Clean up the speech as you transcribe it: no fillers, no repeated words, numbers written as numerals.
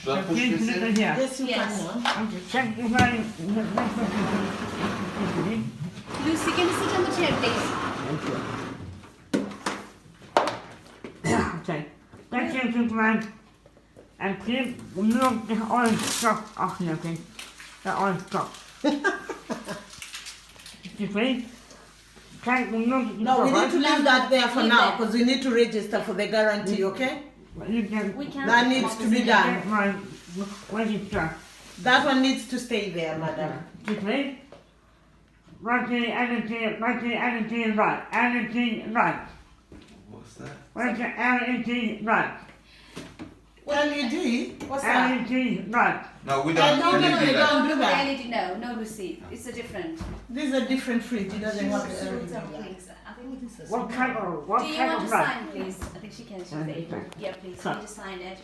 Do I push this in? Here. Yes, you Yes. can now. I'm sanctifying. Lucy, can you sit on the chair, please? Okay. That's it, man. And keep milk the oil stock off nothing. The oil stock. You see? Take the milk. No, we need to leave that there for Leave now that. because we need to register for the guarantee, okay? You can. We can. That needs to be done. My register. That one needs to stay there, madam. You see? Energy right. Energy right. What's that? Where's the energy right? LED? What's that? Energy right. No, we No, don't. no, we no, didn't we do that. don't do that. Reality, no, Lucy. It's a different. This is a different fridge. It doesn't have Please. LED. I think it is. What kind of Do you want right? to sign, please? I think she can. She's able. Okay. Yeah, please. Sure. You just sign it.